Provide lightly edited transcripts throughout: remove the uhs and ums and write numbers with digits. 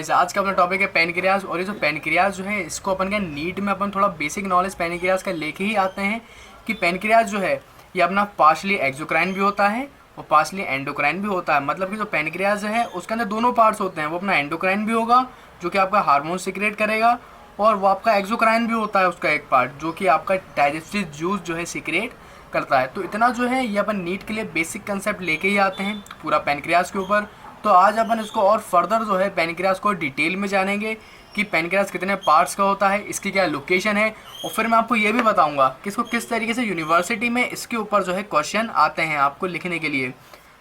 Guys, आज का अपना टॉपिक है पैनक्रियाज। और ये जो पैनक्रियाज जो है इसको अपन का नीट में अपन थोड़ा बेसिक नॉलेज पैनक्रियाज का लेके ही आते हैं कि पैनक्रियाज जो है ये अपना पार्शली एक्सोक्राइन भी होता है और पार्शली एंडोक्राइन भी होता है। मतलब कि जो पैनक्रियाज है उसके अंदर दोनों पार्ट्स होते हैं। वो अपना एंडोक्राइन भी होगा जो कि आपका हार्मोन सिक्रेट करेगा, और वो आपका एक्सोक्राइन भी होता है उसका एक पार्ट जो कि आपका डाइजेस्टिव जूस जो है सिक्रेट करता है। तो इतना जो है ये अपन नीट के लिए बेसिक कंसेप्ट लेके ही आते हैं पूरा पैनक्रियाज के ऊपर। तो आज अपन इसको और फर्दर जो है पैनक्रियाज को डिटेल में जानेंगे कि पैनक्रियाज कितने पार्ट्स का होता है, इसकी क्या लोकेशन है, और फिर मैं आपको ये भी बताऊंगा कि इसको किस तरीके से यूनिवर्सिटी में इसके ऊपर जो है क्वेश्चन आते हैं आपको लिखने के लिए।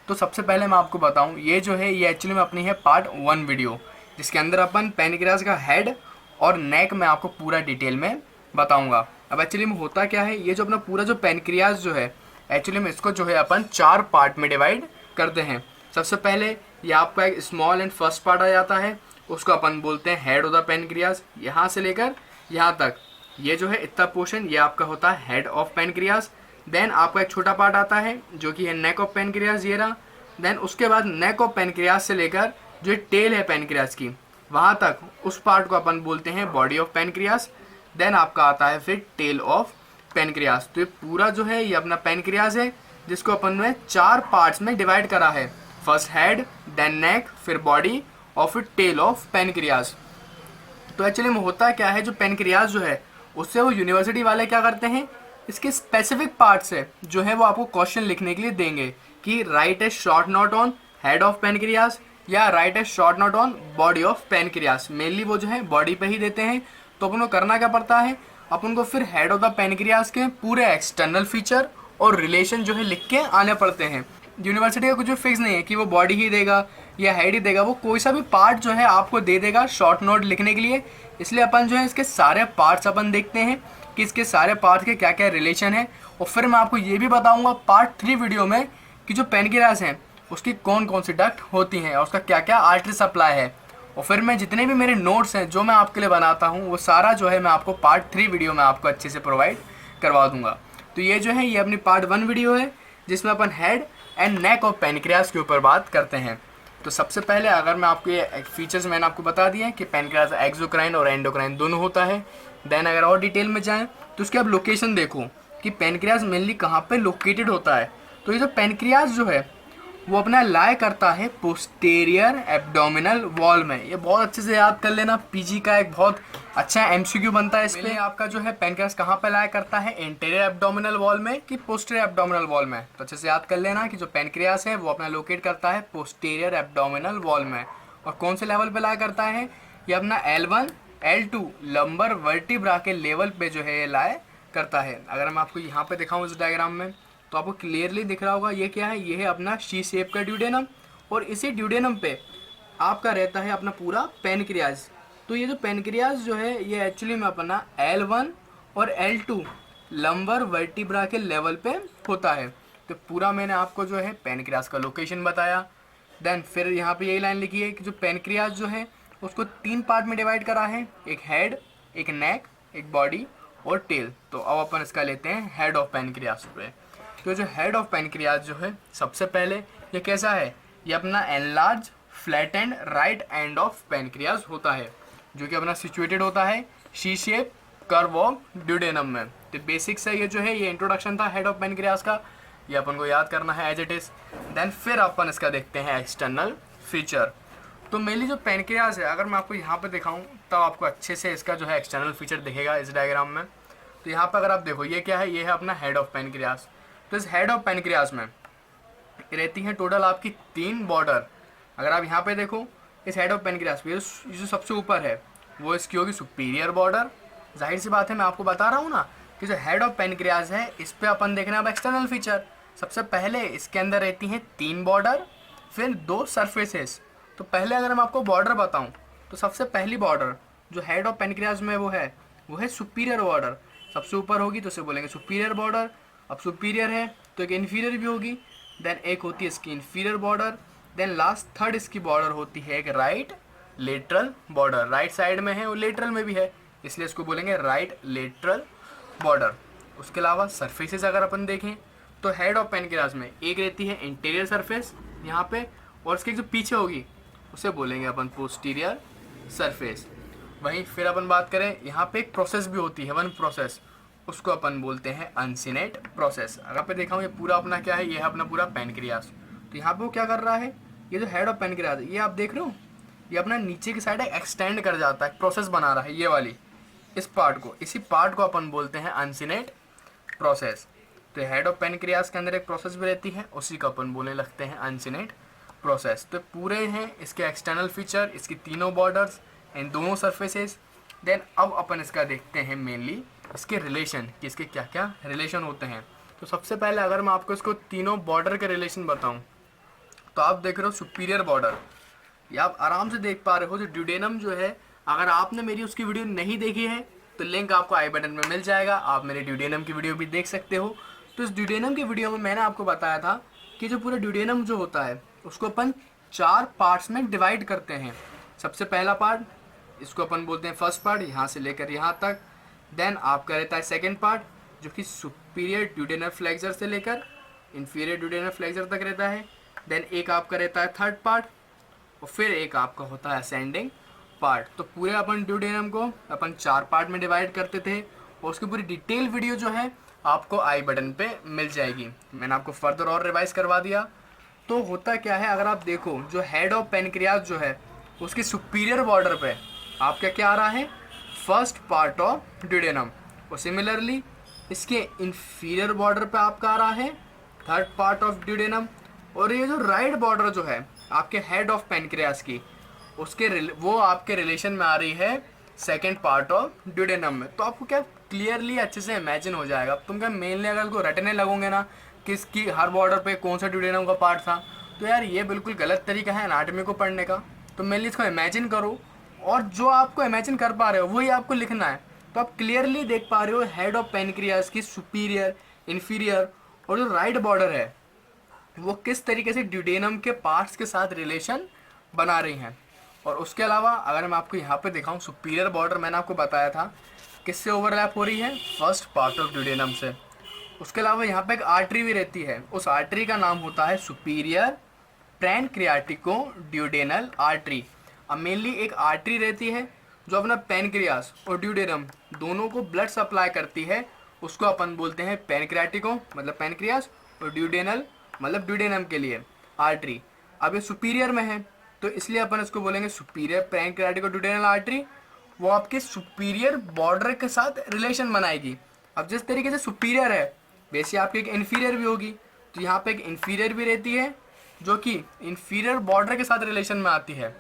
तो सबसे पहले मैं आपको बताऊं, ये जो है ये एक्चुअली में अपनी है पार्ट 1 वीडियो, जिसके अंदर अपन पैनक्रियाज का हेड और नेक में आपको पूरा डिटेल में बताऊंगा। अब एक्चुअली में होता क्या है, ये जो अपना पूरा जो पैनक्रियाज जो है एक्चुअली में इसको जो है अपन 4 पार्ट में डिवाइड करते हैं। सबसे पहले ये आपका एक स्मॉल एंड फर्स्ट पार्ट आ जाता है, उसको अपन बोलते हैं हेड ऑफ द पैनक्रियाज। यहाँ से लेकर यहाँ तक ये जो है इतना पोर्शन ये आपका होता है हेड ऑफ पैनक्रियाज। देन आपका एक छोटा पार्ट आता है जो कि है नेक ऑफ पैनक्रियाज, ये रहा। देन उसके बाद नेक ऑफ पैनक्रियाज से लेकर जो टेल है पैनक्रियाज की वहाँ तक, उस पार्ट को अपन बोलते हैं बॉडी ऑफ पैनक्रियाज। देन आपका आता है फिर टेल ऑफ पैनक्रियाज। तो ये पूरा जो है ये अपना पैनक्रियाज है जिसको अपन ने 4 पार्ट्स में डिवाइड करा है। फर्स्ट हेड, देन नेक, फिर बॉडी और फिर टेल ऑफ पैनक्रियाज। तो एक्चुअली में होता क्या है, जो पैनक्रियाज जो है उससे वो यूनिवर्सिटी वाले क्या करते हैं, इसके स्पेसिफिक पार्ट्स है जो है वो आपको क्वेश्चन लिखने के लिए देंगे कि write a short note on head of pancreas या write a short note on body of pancreas. Mainly वो जो है बॉडी पे ही देते हैं। तो अपन को करना क्या पड़ता है, अपन को फिर हेड ऑफ द पैनक्रियाज के पूरे एक्सटर्नल फीचर और रिलेशन जो है लिख के आने पड़ते हैं। यूनिवर्सिटी का कुछ भी फिक्स नहीं है कि वो बॉडी ही देगा या हेड ही देगा, वो कोई सा भी पार्ट जो है आपको दे देगा शॉर्ट नोट लिखने के लिए। इसलिए अपन जो है इसके सारे पार्ट्स अपन देखते हैं कि इसके सारे पार्ट्स के क्या क्या रिलेशन है। और फिर मैं आपको ये भी बताऊंगा पार्ट 3 वीडियो में कि जो पैनक्रियाज हैं उसकी कौन कौन सी डक्ट होती हैं और उसका क्या क्या आर्टरी सप्लाई है। और फिर मैं जितने भी मेरे नोट्स हैं जो मैं आपके लिए बनाता हूँ वो सारा जो है मैं आपको पार्ट 3 वीडियो में आपको अच्छे से प्रोवाइड करवा दूंगा। तो ये जो है ये अपनी पार्ट 1 वीडियो है जिसमें अपन head and neck of pancreas के ऊपर बात करते हैं। तो सबसे पहले अगर मैं आपको ये फीचर्स मैंने आपको बता दिया कि पैनक्रियाज एक्सोक्राइन और एंडोक्राइन दोनों होता है। देन अगर और डिटेल में जाएँ तो उसकी आप लोकेशन देखो कि पैनक्रियाज मेनली कहाँ पे लोकेटेड होता है। तो ये जो पैनक्रियाज जो है वो अपना लाए करता है पोस्टेरियर एब्डोमिनल वॉल में। ये बहुत अच्छे से याद कर लेना, पीजी का एक बहुत अच्छा एमसीक्यू बनता है इस पे। आपका जो है पैनक्रियाज कहाँ पे लाया करता है, इंटीरियर एब्डोमिनल वॉल में कि पोस्टीरियर एब्डोमिनल वॉल में। तो अच्छे से याद कर लेना कि जो पैनक्रियाज है वो अपना लोकेट करता है पोस्टीरियर एब्डोमिनल वॉल में। और कौन से लेवल पे लाया करता है, ये अपना L1 L2 लंबर वर्टिब्रा के लेवल पे जो है ये लाया करता है। अगर मैं आपको यहाँ पे दिखाऊँ इस डायग्राम में तो आपको क्लियरली दिख रहा होगा ये क्या है, ये है अपना शी शेप का ड्यूडेनम, और इसी ड्यूडेनम पे आपका रहता है अपना पूरा पैनक्रियाज। तो ये जो पैनक्रियाज जो है ये एक्चुअली में अपना L1 और L2 लंबर वर्टिब्रा के लेवल पे होता है। तो पूरा मैंने आपको जो है पैनक्रियाज का लोकेशन बताया। देन फिर यहाँ पे यही लाइन लिखी है कि जो पैनक्रियाज जो है उसको 3 पार्ट में डिवाइड करा है, एक हेड, एक नेक, एक बॉडी और टेल। तो अब अपन इसका लेते हैं हेड ऑफ पैनक्रियाज पे। तो जो हेड ऑफ पैनक्रियाज जो है सबसे पहले ये कैसा है, ये अपना enlarge flattened right end of pancreas होता है जो कि अपना सिचुएटेड होता है she shape curve of duodenum में। तो बेसिक से ये जो है ये इंट्रोडक्शन था हेड ऑफ पैनक्रियाज का, ये अपन को याद करना है एज इट इज। देन फिर अपन इसका देखते हैं एक्सटर्नल फीचर। तो मेनली जो पैनक्रियाज है अगर मैं आपको यहाँ पे दिखाऊँ तब आपको अच्छे से इसका जो है एक्सटर्नल फीचर दिखेगा इस डायग्राम में। तो यहाँ पर अगर आप देखो ये क्या है, ये है अपना हेड ऑफ पैनक्रियाज। तो इस हेड ऑफ पैनक्रियाज में रहती हैं टोटल आपकी 3 बॉर्डर। अगर आप यहाँ पे देखो इस हेड ऑफ पैनक्रियाज पे ये जो सबसे ऊपर है वो इसकी होगी सुपीरियर बॉर्डर। जाहिर सी बात है मैं आपको बता रहा हूँ ना कि जो हेड ऑफ पैनक्रियाज है इस पे अपन देखना है अब एक्सटर्नल फीचर। सबसे पहले इसके अंदर रहती हैं 3 बॉर्डर, फिर 2 सरफेसेस। तो पहले अगर मैं आपको बॉर्डर बताऊँ तो सबसे पहली बॉर्डर जो हेड ऑफ पैनक्रियाज में वो है सुपीरियर बॉर्डर। सबसे ऊपर होगी तो उसे बोलेंगे सुपीरियर बॉर्डर। अब सुपीरियर है तो एक इन्फीरियर भी होगी, देन एक होती है इसकी inferior border, then last third इसकी बॉर्डर होती है एक right lateral border. Right side में है और लेटरल में भी है इसलिए इसको बोलेंगे राइट लेटरल बॉर्डर। उसके अलावा सरफेसेस अगर अपन देखें तो हेड ऑफ पैनक्रियाज में एक रहती है इंटीरियर सरफेस यहाँ पे, और इसके जो पीछे होगी उसे बोलेंगे अपन पोस्टीरियर सरफेस। वहीं फिर अपन बात करें, यहाँ पे एक प्रोसेस भी होती है, वन प्रोसेस, उसको अपन बोलते हैं अनसिनेट प्रोसेस। अगर पे देखा हूँ ये पूरा अपना क्या है, ये है अपना पूरा पैनक्रियास। तो यहाँ पे वो क्या कर रहा है, ये जो हेड ऑफ पैनक्रियास ये आप देख रहे हो, ये अपना नीचे की साइड एक्सटेंड कर जाता है, प्रोसेस बना रहा है ये वाली, इस पार्ट को, इसी पार्ट को अपन बोलते हैं अनसिनेट प्रोसेस। तो हेड ऑफ पैनक्रियास के अंदर एक प्रोसेस भी रहती है, उसी को अपन बोलने लगते हैं अनसिनेट प्रोसेस। तो पूरे हैं इसके एक्सटर्नल फीचर, इसकी तीनों बॉर्डर्स, इन दोनों सरफेसेस। देन अब अपन इसका देखते हैं मेनली इसके रिलेशन, कि इसके क्या क्या रिलेशन होते हैं। तो सबसे पहले अगर मैं आपको इसको तीनों बॉर्डर के रिलेशन बताऊं, तो आप देख रहे हो सुपीरियर बॉर्डर, ये आप आराम से देख पा रहे हो। जो ड्यूडेनम जो है, अगर आपने मेरी उसकी वीडियो नहीं देखी है तो लिंक आपको आई बटन में मिल जाएगा, आप मेरे ड्यूडेनम की वीडियो भी देख सकते हो। तो इस ड्यूडेनम की वीडियो में मैंने आपको बताया था कि जो पूरा ड्यूडेनम जो होता है उसको अपन 4 पार्ट्स में डिवाइड करते हैं। सबसे पहला पार्ट, इसको अपन बोलते हैं फर्स्ट पार्ट, यहाँ से लेकर यहाँ तक। देन आपका रहता है सेकेंड पार्ट, जो कि सुपीरियर ड्यूडेनल फ्लेक्सर से लेकर इन्फीरियर ड्यूडेनल फ्लेक्सर तक रहता है। देन एक आपका रहता है थर्ड पार्ट, और फिर एक आपका होता है असेंडिंग पार्ट। तो पूरे अपन ड्यूडेनम को अपन 4 पार्ट में डिवाइड करते थे, और उसकी पूरी डिटेल वीडियो जो है आपको आई बटन पे मिल जाएगी। मैंने आपको फर्दर और रिवाइज करवा दिया। तो होता क्या है, अगर आप देखो जो हेड ऑफ पैनक्रियास जो है उसके सुपीरियर बॉर्डर पे आपका क्या आ रहा है, फर्स्ट पार्ट ऑफ ड्यूडेनम, और सिमिलरली इसके इंफीरियर बॉर्डर पे आपका आ रहा है थर्ड पार्ट ऑफ ड्यूडेनम। और ये जो राइट बॉर्डर जो है आपके हेड ऑफ पैनक्रियास की, उसके वो आपके रिलेशन में आ रही है सेकेंड पार्ट ऑफ ड्यूडेनम में। तो आपको क्या क्लियरली अच्छे से इमेजिन हो जाएगा। तुम क्या मेनली अगर को रटने लगोगे ना किसकी हर बॉर्डर पे कौन सा ड्यूडेनम का पार्ट था, तो यार ये बिल्कुल गलत तरीका है एनाटॉमी को पढ़ने का। तो मेनली इसको इमेजिन करो, और जो आपको इमेजिन कर पा रहे हो वही आपको लिखना है। तो आप क्लियरली देख पा रहे हो हेड ऑफ पैनक्रियास की सुपीरियर, इन्फीरियर और जो राइट बॉर्डर है वो किस तरीके से ड्यूडेनम के पार्ट्स के साथ रिलेशन बना रही हैं। और उसके अलावा अगर मैं आपको यहाँ पे दिखाऊं, सुपीरियर बॉर्डर मैंने आपको बताया था किससे ओवरलैप हो रही है, फर्स्ट पार्ट ऑफ ड्यूडेनम से। उसके अलावा यहाँ पे एक आर्टरी भी रहती है, उस आर्टरी का नाम होता है सुपीरियर पैनक्रियाटिको ड्यूडेनल आर्टरी। अब मेनली एक आर्टरी रहती है जो अपना पैनक्रियास और ड्यूडेनम दोनों को ब्लड सप्लाई करती है, उसको अपन बोलते हैं पैनक्रियाटिको मतलब पैनक्रियास, और ड्यूडेनल मतलब ड्यूडेनम के लिए आर्टरी। अब ये सुपीरियर में है तो इसलिए अपन इसको बोलेंगे सुपीरियर पैनक्रियाटिको ड्यूडेनल आर्टरी। वो आपके सुपीरियर बॉर्डर के साथ रिलेशन बनाएगी। अब जिस तरीके से सुपीरियर है वैसे आपकी एक इन्फीरियर भी होगी, तो यहाँ पे एक इन्फीरियर भी रहती है जो कि इन्फीरियर बॉर्डर के साथ रिलेशन में आती है,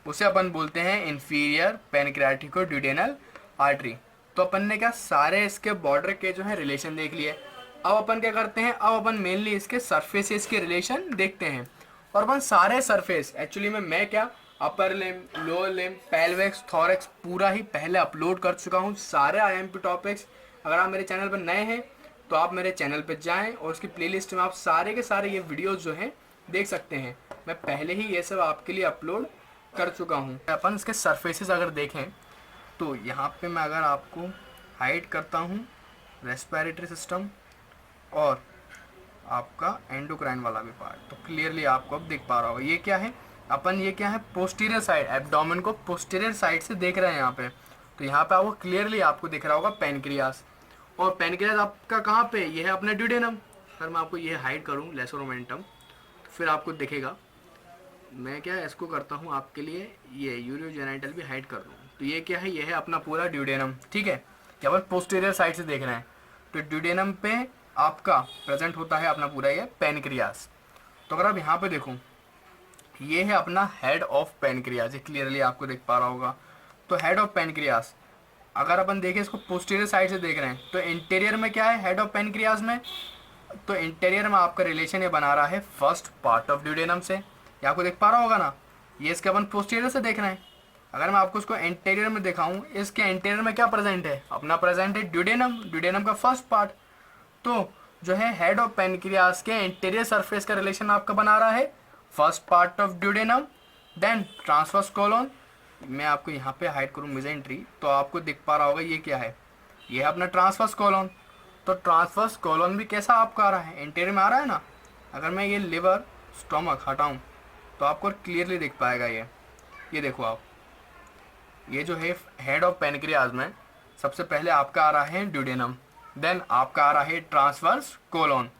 उसे अपन बोलते हैं इन्फीरियर पैनक्रियाटिको ड्यूडेनल आर्टरी। तो अपन ने क्या सारे इसके बॉर्डर के जो है रिलेशन देख लिए। अब अपन क्या करते हैं, अब अपन मेनली इसके सरफेसेस के रिलेशन देखते हैं। और अपन सारे सरफेस एक्चुअली में मैं क्या upper limb, lower limb, पेल्विक्स, thorax पूरा ही पहले अपलोड कर चुका हूँ सारे आईएमपी टॉपिक्स। अगर आप मेरे चैनल पर नए हैं तो आप मेरे चैनल पर जाएं और उसकी प्लेलिस्ट में आप सारे के सारे ये वीडियोस जो हैं देख सकते हैं। मैं पहले ही ये सब आपके लिए अपलोड कर चुका हूँ। अपन इसके सरफेसेस अगर देखें तो यहाँ पे मैं अगर आपको हाइड करता हूँ रेस्पिरेटरी सिस्टम और आपका एंडोक्राइन वाला भी पार्ट, तो क्लियरली आपको अब दिख पा रहा होगा ये क्या है, अपन ये क्या है पोस्टीरियर साइड, एब्डोमेन को पोस्टीरियर साइड से देख रहे हैं यहाँ पे। तो यहाँ पे आपको क्लियरली आपको दिख रहा होगा पैनक्रियास, और पैनक्रियास आपका कहाँ पे, ये है अपना ड्यूडेनम। अगर मैं आपको ये हाइड करूँ लेसोरोमेंटम तो फिर आपको दिखेगा। मैं क्या इसको करता हूँ आपके लिए, ये यूरियोजेनिटल भी हाइड कर दूँ। तो ये क्या है, ये है अपना पूरा ड्यूडेनम, ठीक है। क्या अपन पोस्टीरियर साइड से देख रहे हैं, तो ड्यूडेनम पे आपका प्रेजेंट होता है अपना पूरा ये पैनक्रियास। तो अगर आप यहाँ पे देखो, ये है अपना हेड ऑफ पैनक्रियास, ये क्लियरली आपको दिख पा रहा होगा। तो हेड ऑफ पैनक्रियास अगर अपन देखें इसको पोस्टीरियर साइड से देख रहे हैं, तो इंटीरियर में क्या है हेड ऑफ पैनक्रियास में, तो इंटीरियर में आपका रिलेशन ये बना रहा है फर्स्ट पार्ट ऑफ ड्यूडेनम से। ये आपको दिख पा रहा होगा ना, ये इसके अपन पोस्टीरियर से देख रहे हैं। अगर मैं आपको इसको इंटीरियर में दिखाऊं, इसके इंटीरियर में क्या प्रेजेंट है, अपना प्रेजेंट है ड्यूडेनम, ड्यूडेनम का फर्स्ट पार्ट। तो जो है हेड ऑफ पैनक्रियास के इंटीरियर सरफेस का रिलेशन आपका बना रहा है first part of duodenum. Then transverse colon, मैं आपको यहाँ पे हाइड करूँ मेजेंट्री, तो आपको दिख पा रहा होगा ये क्या है, ये है अपना ट्रांसवर्स कोलोन। तो ट्रांसवर्स कोलोन भी कैसा आपका आ रहा है, इंटीरियर में आ रहा है ना। अगर मैं ये लिवर स्टोमक हटाऊँ तो आपको क्लियरली दिख पाएगा ये देखो आप, ये जो है हेड ऑफ पेनक्रियाज में सबसे पहले आपका आ रहा है ड्यूडेनम, देन आपका आ रहा है ट्रांसवर्स कोलोन,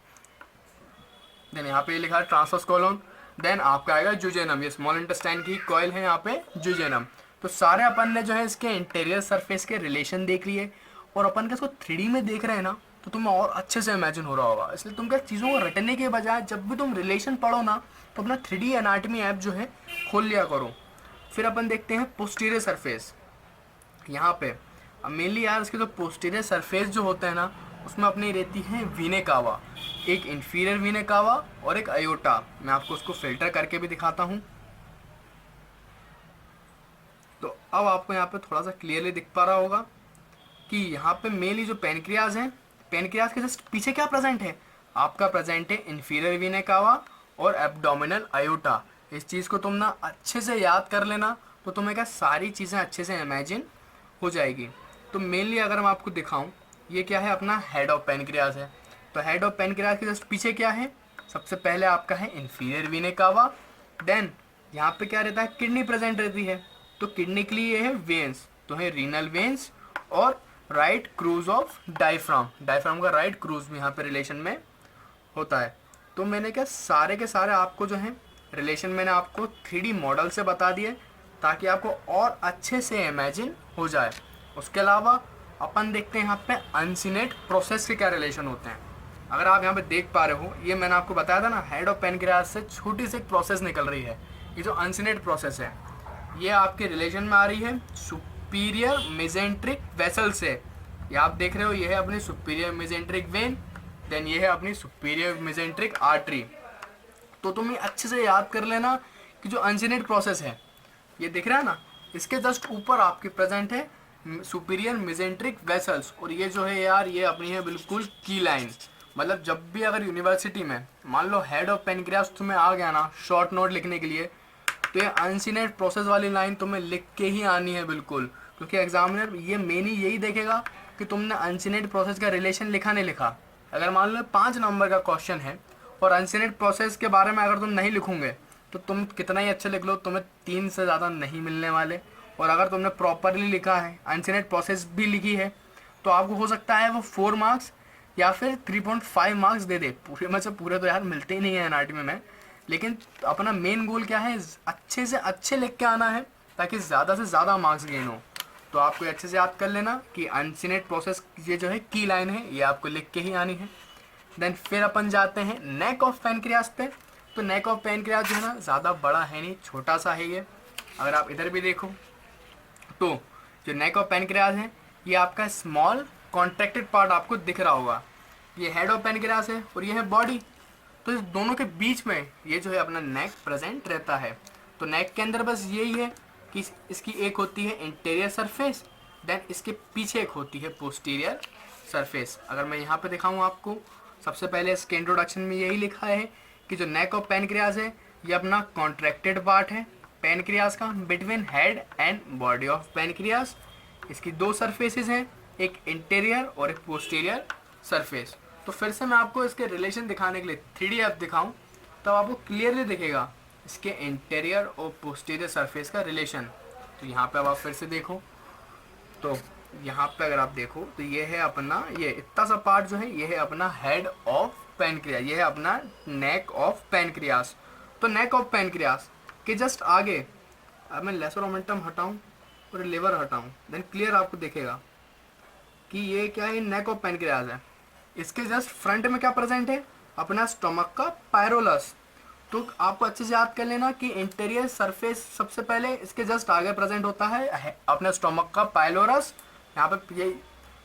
देन यहाँ पे लिखा है ट्रांसवर्स कोलोन, देन आपका आएगा जुजेनम, ये स्मॉल इंटेस्टाइन की कॉइल है यहाँ पे जुजेनम। तो सारे अपन ने जो है इसके इंटीरियर सरफेस के रिलेशन देख लिए, और अपन का इसको 3D में देख रहे हैं ना, तो तुम्हें और अच्छे से इमेजिन हो रहा होगा। इसलिए तुम क्या चीज़ों को रटने के बजाय जब भी तुम रिलेशन पढ़ो ना, तो अपना 3D एनाटमी ऐप जो है खोल लिया करो। फिर अपन देखते हैं पोस्टीरियर सरफेस। यहाँ पे अब मेनली यार इसके जो पोस्टीरियर सरफेस जो होते हैं ना, उसमें अपनी रहती है वीने कावा, एक इन्फीरियर वीने कावा और एक अयोटा। मैं आपको उसको फिल्टर करके भी दिखाता हूँ। तो अब आपको यहाँ पे थोड़ा सा क्लियरली दिख पा रहा होगा कि यहाँ पे मेनली जो पेनक्रियाज है, पेनक्रियाज के जस्ट पीछे क्या प्रेजेंट है, आपका प्रेजेंट है इन्फीरियर वीने कावा और एब्डोमिनल अयोटा। इस चीज़ को तुम ना अच्छे से याद कर लेना, तो तुम्हें क्या सारी चीज़ें अच्छे से इमेजिन हो जाएगी। तो मेनली अगर मैं आपको दिखाऊं, ये क्या है, अपना हेड ऑफ पेनक्रियाज है। तो हेड ऑफ पेनक्रियाज के जस्ट पीछे क्या है, सबसे पहले आपका है इन्फीरियर वीने कावा, देन यहाँ पे क्या रहता है, किडनी प्रेजेंट रहती है। तो किडनी के लिए ये है वेन्स, तो है रीनल वेन्स और right cruise of diaphragm, diaphragm का राइट क्रूज भी यहाँ पे रिलेशन में होता है। तो मैंने क्या सारे के सारे आपको जो है रिलेशन मैंने आपको 3D मॉडल से बता दिए, ताकि आपको और अच्छे से इमेजिन हो जाए। उसके अलावा अपन देखते हैं यहाँ पे अनसिनेट प्रोसेस के क्या रिलेशन होते हैं। अगर आप यहाँ पे देख पा रहे हो, ये मैंने आपको बताया था ना, हेड ऑफ पेनक्रियाज से छोटी सी एक प्रोसेस निकल रही है। ये जो अनसिनेट प्रोसेस है, ये आपके रिलेशन में आ रही है सुपीरियर मेजेंट्रिक वेसल से। ये आप देख रहे हो, ये है अपनी सुपीरियर मेजेंट्रिक वेन, देन ये है अपनी सुपीरियर मेजेंट्रिक आर्टरी। तो तुम ये अच्छे से याद कर लेना कि जो अनसिनेट प्रोसेस है, ये दिख रहा है ना, इसके जस्ट ऊपर आपके प्रेजेंट है सुपीरियर मेजेंट्रिक वेसल्स, और ये जो है यार ये अपनी है बिल्कुल की लाइन। मतलब जब भी अगर यूनिवर्सिटी में मान लो हेड ऑफ पेनक्रियाज तुम्हें आ गया ना शॉर्ट नोट लिखने के लिए, तो ये अनसिनेट प्रोसेस वाली लाइन तुम्हें लिख के ही आनी है बिल्कुल, क्योंकि एग्जामिनर ये मेन ही यही देखेगा कि तुमने अनसिनेट प्रोसेस का रिलेशन लिखा नहीं लिखा। अगर मान लो 5 नंबर का क्वेश्चन है और अनसिनेट प्रोसेस के बारे में अगर तुम नहीं लिखोगे, तो तुम कितना ही अच्छा लिख लो, तुम्हें 3 से ज़्यादा नहीं मिलने वाले। और अगर तुमने प्रॉपरली लिखा है, अनसिनेट प्रोसेस भी लिखी है, तो आपको हो सकता है वो 4 मार्क्स या फिर 3.5 मार्क्स दे दे। पूरे में से पूरे तो यार मिलते ही नहीं है एनाटॉमी में, लेकिन अपना मेन गोल क्या है, अच्छे से अच्छे लिख के आना है, ताकि ज़्यादा से ज़्यादा मार्क्स गेन हो। तो आपको अच्छे से याद कर लेना कि अनसिनेट प्रोसेस ये जो है की लाइन है, ये आपको लिख के ही आनी है। देन फिर अपन जाते हैं नेक ऑफ पेनक्रियाज पे। तो नेक ऑफ पेनक्रियाज जो है ना, ज़्यादा बड़ा है नहीं, छोटा सा है ये। अगर आप इधर भी देखो, तो जो नेक ऑफ पेनक्रियाज है, ये आपका स्मॉल कॉन्ट्रैक्टेड पार्ट आपको दिख रहा होगा। ये हेड ऑफ पेनक्रियाज है और ये है बॉडी। तो इस दोनों के बीच में ये जो है अपना नेक प्रेजेंट रहता है। तो नेक के अंदर बस यही है कि इसकी एक होती है इंटीरियर सरफेस, देन इसके पीछे एक होती है पोस्टीरियर सरफेस। अगर मैं यहाँ पे दिखाऊँ आपको, सबसे पहले इसके इंट्रोडक्शन में यही लिखा है कि जो नेक ऑफ पेनक्रियाज है, ये अपना कॉन्ट्रैक्टेड पार्ट है पेनक्रियाज का between head and body of pancreas. इसकी 2 सरफेसेस हैं, एक इंटीरियर और एक पोस्टीरियर सरफेस। तो फिर से मैं आपको इसके रिलेशन दिखाने के लिए 3D ऐप दिखाऊं, तब आपको क्लियरली दिखेगा इसके इंटीरियर और पोस्टीरियर सरफेस का रिलेशन। तो यहाँ पे अब आप फिर से देखो, तो यहाँ पे अगर आप देखो, तो ये है अपना, ये इतना सा पार्ट जो है, ये है अपना हेड ऑफ पेनक्रियाज, ये है अपना नेक ऑफ पेनक्रियाज। तो नेक ऑफ पेनक्रियाज के जस्ट आगे अब मैं लेसर ओमेंटम हटाऊँ और लिवर हटाऊँ, देन क्लियर आपको दिखेगा कि ये क्या है, नेक ऑफ पेनक्रियाज है। इसके जस्ट फ्रंट में क्या प्रेजेंट है, अपना स्टमक का पायरोलस। तो आपको अच्छे से याद कर लेना कि इंटीरियर सरफेस सबसे पहले इसके जस्ट आगे प्रेजेंट होता है अपना स्टमक का पायलोरस, यहाँ पे ये।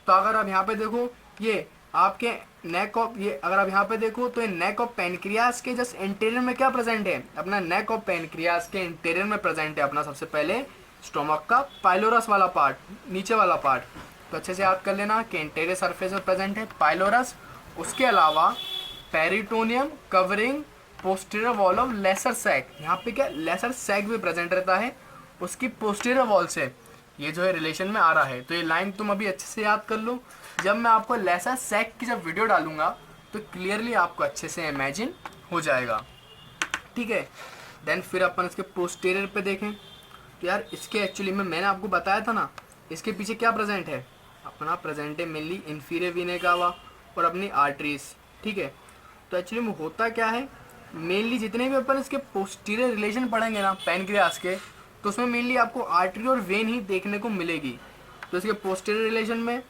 तो अगर आप यहाँ पे देखो, ये आपके नेक ऑफ, ये अगर आप यहाँ पे देखो, तो ये नेक ऑफ पेनक्रियाज के जस्ट इंटीरियर में क्या प्रेजेंट है, अपना नेक ऑफ पेनक्रियाज के इंटीरियर में प्रेजेंट है अपना सबसे पहले स्टमक का पायलोरस वाला पार्ट, नीचे वाला पार्ट। तो अच्छे से याद कर लेना कि इंटीरियर सरफेस में प्रेजेंट है पायलोरस। उसके अलावा peritoneum covering posterior wall of lesser sac, यहाँ पे क्या लेसर सैक भी प्रेजेंट रहता है उसकी पोस्टीरियर वॉल से, ये जो है रिलेशन में आ रहा है। तो ये लाइन तुम अभी अच्छे से याद कर लो, जब मैं आपको लेसर सैक की जब वीडियो डालूंगा तो क्लियरली आपको अच्छे से इमेजिन हो जाएगा, ठीक है। देन फिर अपन इसके पोस्टीरियर पे देखें, तो यार इसके एक्चुअली में मैंने आपको बताया था ना, इसके पीछे क्या प्रेजेंट है, अपना प्रेजेंट है मेनली इन्फीरियर वीना कावा और अपनी आर्टरीज, ठीक है। तो एक्चुअली में होता क्या है, मेनली जितने भी अपन इसके पोस्टीरियर रिलेशन पढ़ेंगे ना पैनक्रियास के, तो उसमें मेनली आपको आर्टरी और वेन ही देखने को मिलेगी। तो इसके पोस्टीरियर रिलेशन में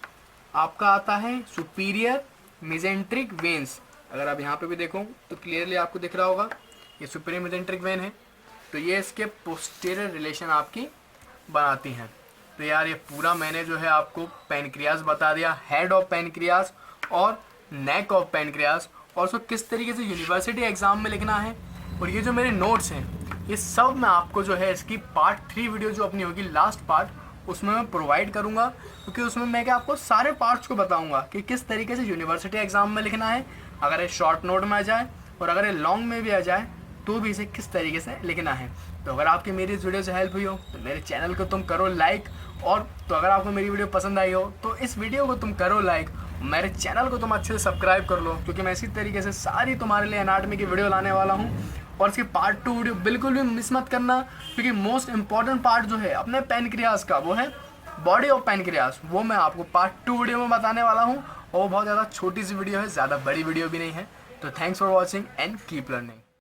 आपका आता है सुपीरियर मेजेंट्रिक वेन्स। अगर आप यहाँ पे भी देखो तो क्लियरली आपको दिख रहा होगा ये सुपीरियर मेजेंट्रिक वेन है। तो ये इसके पोस्टीरियर रिलेशन आपकी बनाती हैं। तो यार ये पूरा मैंने जो है आपको पैनक्रियास बता दिया, हेड ऑफ पैनक्रियास और नेक ऑफ पैनक्रियास, और उसको किस तरीके से यूनिवर्सिटी एग्जाम में लिखना है। और ये जो मेरे नोट्स हैं ये सब मैं आपको जो है इसकी पार्ट 3 वीडियो जो अपनी होगी लास्ट पार्ट, उसमें मैं प्रोवाइड करूँगा, क्योंकि उसमें मैं क्या आपको सारे पार्ट्स को बताऊँगा कि किस तरीके से यूनिवर्सिटी एग्जाम में लिखना है, अगर ये शॉर्ट नोट में आ जाए और अगर ये लॉन्ग में भी आ जाए तो भी इसे किस तरीके से लिखना है। तो अगर आपकी मेरी इस वीडियो से हेल्प हुई हो तो मेरे चैनल को तुम करो लाइक, और तो अगर आपको मेरी वीडियो पसंद आई हो तो इस वीडियो को तुम करो लाइक, मेरे चैनल को तुम अच्छे से सब्सक्राइब कर लो, क्योंकि मैं इसी तरीके से सारी तुम्हारे लिए एनाटॉमी की वीडियो लाने वाला हूँ। और इसकी पार्ट 2 वीडियो बिल्कुल भी मिस मत करना, क्योंकि मोस्ट इंपॉर्टेंट पार्ट जो है अपने पैनक्रियास का वो है बॉडी ऑफ पैनक्रियास, वो मैं आपको पार्ट 2 वीडियो में बताने वाला हूँ। और वो बहुत ज़्यादा छोटी सी वीडियो है, ज़्यादा बड़ी वीडियो भी नहीं है। तो thanks for watching and keep learning.